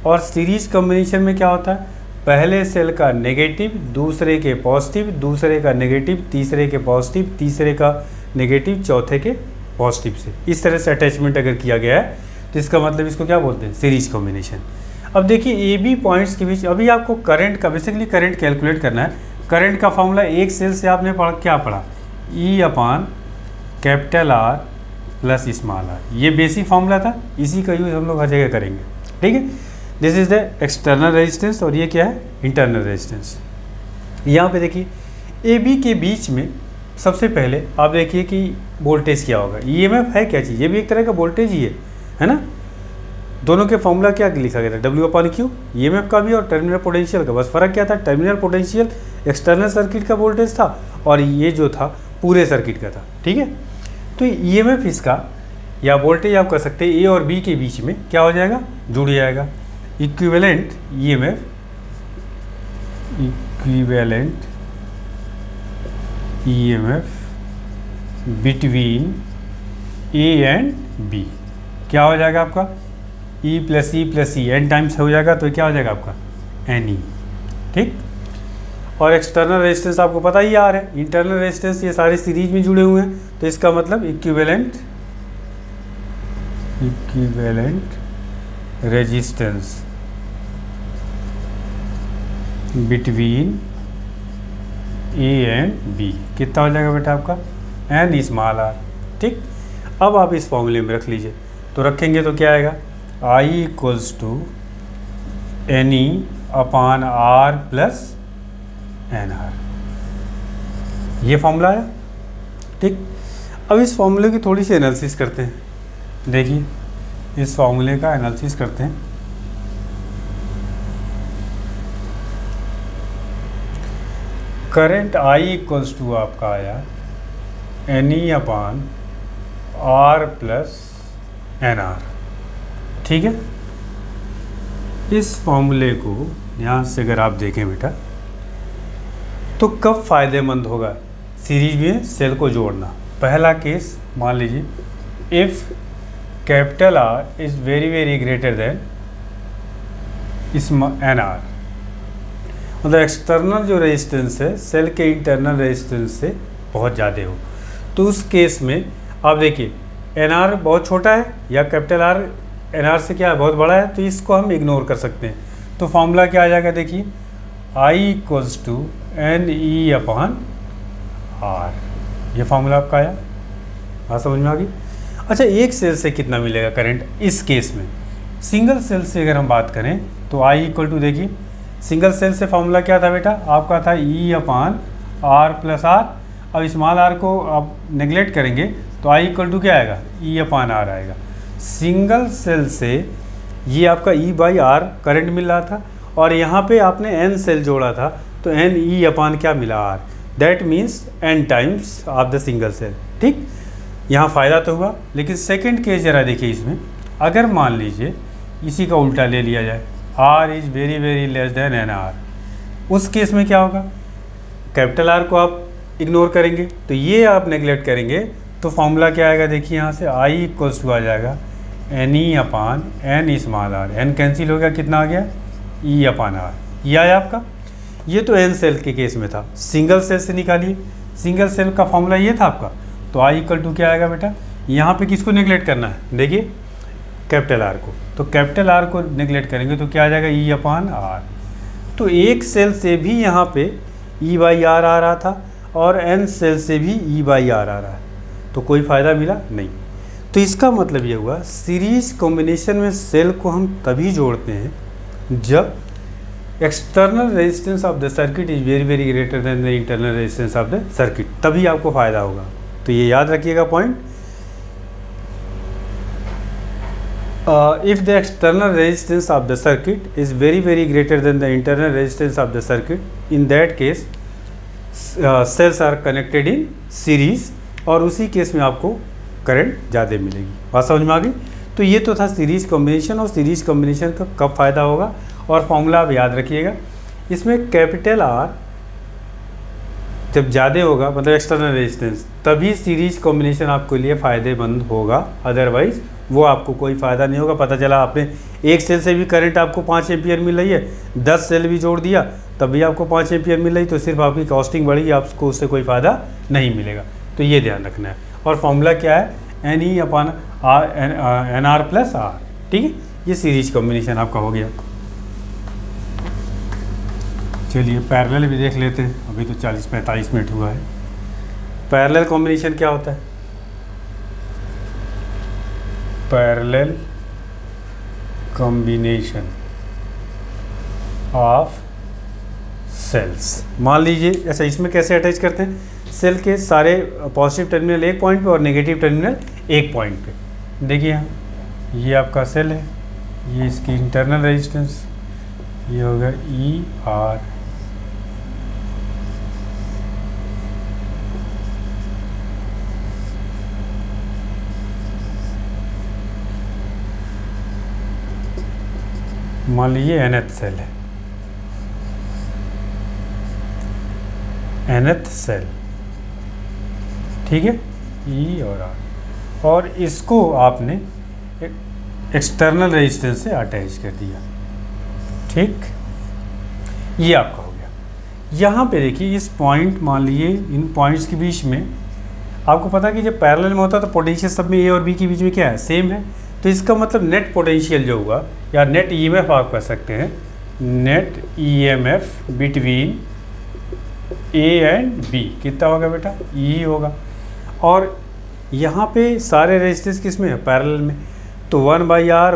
और सीरीज कॉम्बिनेशन में क्या होता है, पहले सेल का नेगेटिव, दूसरे के पॉजिटिव, दूसरे का नेगेटिव, तीसरे के पॉजिटिव, तीसरे का नेगेटिव, चौथे के पॉजिटिव से, इस तरह से अटैचमेंट अगर किया गया है तो इसका मतलब इसको क्या बोलते हैं, सीरीज कॉम्बिनेशन। अब देखिए ए बी पॉइंट्स के बीच, अभी आपको करंट का, बेसिकली करंट कैलकुलेट करना है। करंट का फॉर्मूला एक सेल से आपने क्या पढ़ा, E upon capital R plus small R, ये बेसिक फार्मूला था, इसी का यूज़ हम लोग हर जगह करेंगे। ठीक है, this is the external resistance और ये क्या है, इंटरनल रेजिस्टेंस। यहाँ पे देखिए ए बी के बीच में सबसे पहले आप देखिए कि वोल्टेज क्या होगा, ईएमएफ है क्या चीज़, ये भी एक तरह का वोल्टेज ही है ना। दोनों के फॉर्मूला क्या लिखा गया था, डब्ल्यू अपान क्यू, ईएमएफ का भी और टर्मिनल पोटेंशियल का। बस फ़र्क क्या था, टर्मिनल पोटेंशियल एक्सटर्नल सर्किट का वोल्टेज था और ये जो था पूरे सर्किट का था। ठीक है, तो ईएमएफ इसका या वोल्टेज आप कर सकते हैं ए और बी के बीच में क्या हो जाएगा, जुड़ जाएगा। Equivalent EMF, equivalent EMF between A and B क्या हो जाएगा आपका, E plus E N times हो जाएगा, तो क्या हो जाएगा आपका एन ई। ठीक, और एक्सटर्नल रेजिस्टेंस आपको पता ही आ रहा है, इंटरनल रेजिस्टेंस ये सारे सीरीज में जुड़े हुए हैं, तो इसका मतलब equivalent resistance between A and B कितना हो जाएगा बेटा आपका, एन स्मॉल आर। ठीक, अब आप इस फॉर्मूले में रख लीजिए, तो रखेंगे तो क्या आएगा, I equals to N E upon R plus N R, ये फॉर्मूला है। ठीक, अब इस फॉर्मूले की थोड़ी सी एनालिसिस करते हैं। देखिए इस फॉर्मूले का एनालिसिस करते हैं। करंट आई इक्वल्स टू आपका आया N E upon R plus N R. ठीक है, इस फॉर्मूले को ध्यान से अगर आप देखें बेटा, तो कब फ़ायदेमंद होगा सीरीज में सेल को जोड़ना, पहला केस मान लीजिए if capital R is very very greater than N R, मतलब एक्सटर्नल जो रेजिस्टेंस है सेल के इंटरनल रेजिस्टेंस से बहुत ज़्यादा हो, तो उस केस में आप देखिए एन आर बहुत छोटा है या कैपिटल आर एन आर से क्या है बहुत बड़ा है, तो इसको हम इग्नोर कर सकते हैं। तो फॉर्मूला क्या आ जाएगा, देखिए I equals to N E upon R, ये फॉर्मूला आपका आया। हाँ समझ में आ गई। अच्छा, एक सेल से कितना मिलेगा करंट इस केस में? सिंगल सेल से अगर हम बात करें तो आई इक्वल टू, देखिए सिंगल सेल से फॉर्मूला क्या था बेटा आपका, था E upon R plus R. अब स्मॉल आर को आप नेगलेक्ट करेंगे तो आई इक्वल टू क्या आएगा, ई अपॉन आर आएगा। सिंगल सेल से ये आपका ई बाई आर करंट मिल रहा था और यहाँ पे आपने एन सेल जोड़ा था तो एन ई अपॉन क्या मिला, R. That means N times of the single cell. ठीक, यहाँ फ़ायदा तो हुआ। लेकिन सेकंड केस ज़रा देखिए, इसमें अगर मान लीजिए इसी का उल्टा ले लिया जाए, R is very very less than N R, उस केस में क्या होगा, कैपिटल आर को आप इग्नोर करेंगे तो ये आप नेगलेक्ट करेंगे तो फॉर्मूला क्या आएगा, देखिए यहाँ से आई इक्वल्स टू आ जाएगा N E upon N small R. N cancel हो गया, कितना आ गया, ई अपान आर। ये आया आपका। ये तो एन सेल के केस में था। सिंगल सेल से निकालिए, सिंगल सेल का फॉर्मूला ये था आपका, तो आई इक्वल टू क्या आएगा बेटा, यहाँ पे किसको नेगलेक्ट करना है, देखिए कैपिटल आर को। तो कैपिटल आर को नेगलेक्ट करेंगे तो क्या आ जाएगा, ई अपान आर। तो एक सेल से भी यहाँ पे ई बाई आर आ रहा था और एन सेल से भी ई बाई आर आ रहा है, तो कोई फ़ायदा मिला नहीं। तो इसका मतलब ये हुआ सीरीज कॉम्बिनेशन में सेल को हम तभी जोड़ते हैं जब external resistance of the circuit is very very greater then the internal resistance of the circuit, तभी आपको फ़ायदा होगा। तो ये याद रखिएगा point. If the external resistance of the circuit is very very greater than the internal resistance of the circuit, in that case cells are connected in series, और उसी केस में आपको करंट ज़्यादा मिलेगी। बात समझ में आ गई। तो ये तो था सीरीज कॉम्बिनेशन, और सीरीज कॉम्बिनेशन का कब फ़ायदा होगा और फॉर्मूला आप याद रखिएगा। इसमें कैपिटल आर जब ज़्यादा होगा, मतलब एक्सटर्नल रेजिस्टेंस, तभी सीरीज कॉम्बिनेशन आपके लिए फ़ायदेमंद होगा, अदरवाइज़ वो आपको कोई फ़ायदा नहीं होगा। पता चला आपने एक सेल से भी करंट आपको 5 एम्पियर मिल रही है, 10 सेल भी जोड़ दिया तब भी आपको 5 एम्पियर मिल रही, तो सिर्फ आपकी कॉस्टिंग बढ़ी, आपको उससे कोई फ़ायदा नहीं मिलेगा। तो ये ध्यान रखना है। और फॉर्मूला क्या है, N E upon R N R plus R. ठीक है, ये सीरीज कॉम्बिनेशन आपका हो गया। चलिए पैरेलल भी देख लेते हैं, अभी तो 40-45 मिनट हुआ है। पैरेलल कॉम्बिनेशन क्या होता है, पैरेलल कॉम्बिनेशन ऑफ सेल्स। मान लीजिए ऐसा, इसमें कैसे अटैच करते हैं, सेल के सारे पॉजिटिव टर्मिनल एक पॉइंट पे और नेगेटिव टर्मिनल एक पॉइंट पे। देखिए यहाँ ये आपका सेल है, ये इसकी इंटरनल रेजिस्टेंस, ये होगा ई आर, मान लीजिए nth सेल है, nth सेल, ठीक है, ई और आर, और इसको आपने एक्सटर्नल रेजिस्टेंस से अटैच कर दिया। ठीक, ये आपका हो गया। यहाँ पे देखिए इस पॉइंट, मान लीजिए इन पॉइंट्स के बीच में आपको पता है कि जब पैरेलल में होता है तो पोटेंशियल सब में ए और बी के बीच में क्या है, सेम है। तो इसका मतलब नेट पोटेंशियल जो हुआ, या नेट ईएमएफ आप कह सकते हैं, net EMF between A and B कितना होगा बेटा, ई होगा। और यहाँ पे सारे रेजिस्टेंस किस में है, पैरेलल में, तो 1/r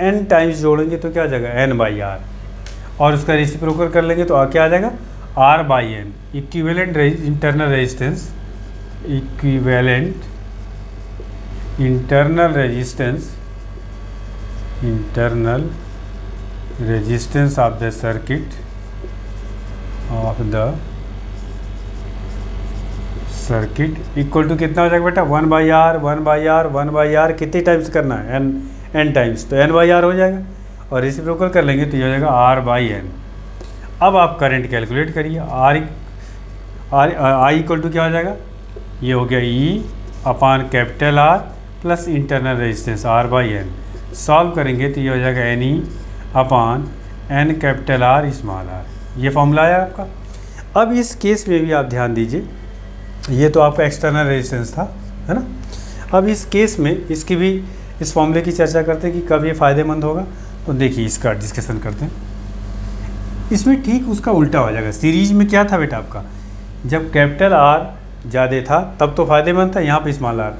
n टाइम्स जोड़ेंगे तो क्या आ जाएगा, n/r, और उसका रेसिप्रोकल कर लेंगे तो क्या आ जाएगा, r/n। Equivalent internal resistance, equivalent internal resistance of the circuit equal to कितना हो जाएगा बेटा, 1/r कितने टाइम्स करना है, n टाइम्स, तो n/r हो जाएगा, और रेसिप्रोकल कर लेंगे तो ये हो जाएगा r/n। अब आप करंट कैलकुलेट करिए, आई इक्वल टू क्या हो जाएगा, ये हो गया E upon capital R plus internal resistance R by N. Solve करेंगे तो ये हो जाएगा N E upon N capital R small R. ये फॉर्मूला है आपका। अब इस केस में भी आप ध्यान दीजिए, ये तो आपका एक्सटर्नल रेजिस्टेंस था, है ना। अब इस केस में इसकी भी इस फॉर्मूले की चर्चा करते हैं कि कब ये फ़ायदेमंद होगा। तो देखिए इसका डिस्कशन करते हैं। इसमें ठीक उसका उल्टा हो जाएगा। सीरीज में क्या था बेटा आपका, जब कैपिटल आर ज़्यादा था तब तो फ़ायदेमंद था, यहाँ पे स्मॉल आर।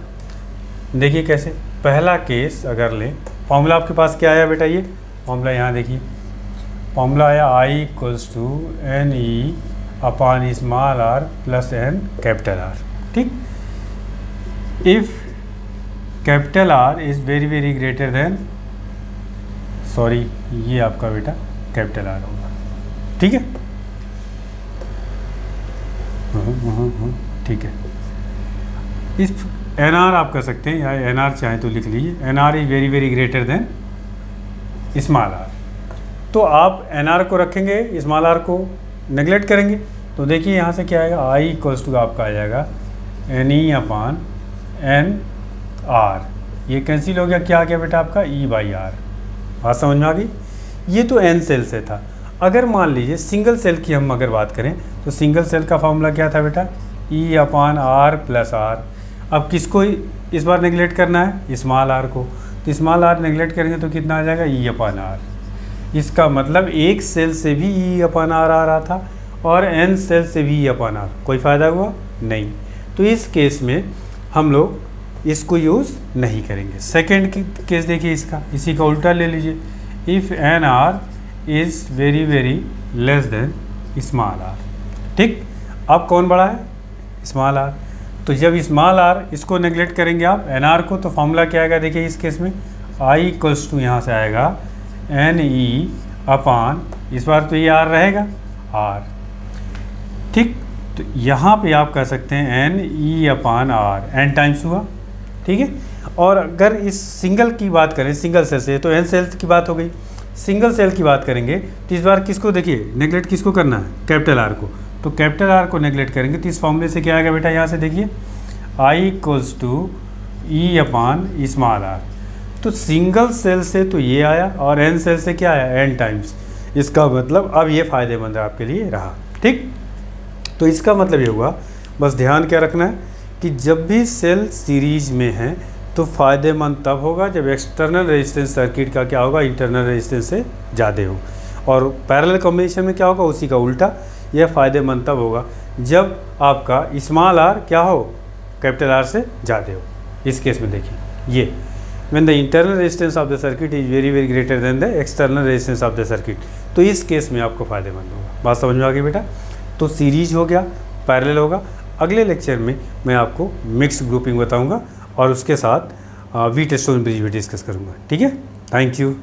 देखिए कैसे, पहला केस अगर लें, फॉर्मूला आपके पास क्या आया बेटा, ये फॉर्मूला यहाँ देखिए, फॉर्मूला आया I equals to N E upon small R plus N capital R. ठीक, if capital R is very very greater than, sorry ये आपका बेटा कैपिटल आर होगा, ठीक है। ठीक है, इस एन आर आप कर सकते हैं, या एन आर चाहें तो लिख लीजिए, N R is very very greater than small R. तो आप एन आर को रखेंगे, स्मॉल आर को नेगलेक्ट करेंगे, तो देखिए यहाँ से क्या आएगा, आई इक्वल्स टू आपका आ जाएगा N E upon N R. ये कैंसिल हो गया, क्या आ गया बेटा आपका ई बाई आर। बात समझ में आ गई। ये तो एन सेल से था। अगर मान लीजिए सिंगल सेल की हम अगर बात करें तो सिंगल सेल का फॉर्मूला क्या था बेटा, ई अपान आर प्लस आर। अब किसको इस बार नेगलेक्ट करना है, स्मॉल आर को, तो स्मॉल आर नेगलेक्ट करेंगे तो कितना आ जाएगा, ई अपान आर। इसका मतलब एक सेल से भी ई अपान आर आ रहा था और एन सेल से भी ई अपान आर। कोई फ़ायदा हुआ नहीं, तो इस केस में हम लोग इसको यूज़ नहीं करेंगे। सेकेंड केस देखिए इसका, इसी का उल्टा ले लीजिए, if N R is very very less than small R. ठीक, अब कौन बड़ा है, स्मॉल आर। तो जब स्मॉल आर इसको नेगलेक्ट करेंगे आप एन आर को, तो फॉर्मूला क्या आएगा, देखिए इस केस में आई इक्वल्स टू यहाँ से आएगा एन ई अपान, इस बार तो ये आर रहेगा आर। ठीक, तो यहाँ पे आप कह सकते हैं N E upon R, N times हुआ, ठीक है। और अगर इस सिंगल की बात करें, सिंगल सेल से, तो एन सेल की बात हो गई। सिंगल सेल की बात करेंगे तो इस बार किसको देखिए नेगलेक्ट किसको करना है, कैपिटल आर को। तो कैपिटल आर को नेगलेक्ट करेंगे तो इस फॉर्मूले से क्या आएगा बेटा, यहाँ से देखिए I equals to E upon small R. तो सिंगल सेल से तो ये आया और एन सेल से क्या आया, एन टाइम्स। इसका मतलब अब ये फ़ायदेमंद आपके लिए रहा। ठीक, तो इसका मतलब ये हुआ, बस ध्यान क्या रखना है कि जब भी सेल सीरीज में है तो फ़ायदेमंद तब होगा जब एक्सटर्नल रेजिस्टेंस सर्किट का क्या होगा, इंटरनल रेजिस्टेंस से ज़्यादा हो। और पैरेलल कॉम्बिनेशन में क्या होगा, उसी का उल्टा, यह फ़ायदेमंद तब होगा जब आपका स्मॉल आर क्या हो, कैपिटल आर से ज़्यादा हो। इस केस में देखिए ये when the internal resistance of the circuit is very very greater then the external resistance of the circuit, तो इस केस में आपको फ़ायदेमंद होगा। बात समझ में आ गई बेटा। तो सीरीज हो गया, पैरेलल होगा। अगले लेक्चर में मैं आपको मिक्स्ड ग्रुपिंग बताऊंगा और उसके साथ वीट स्टोन ब्रिज भी डिस्कस करूंगा। ठीक है, थैंक यू।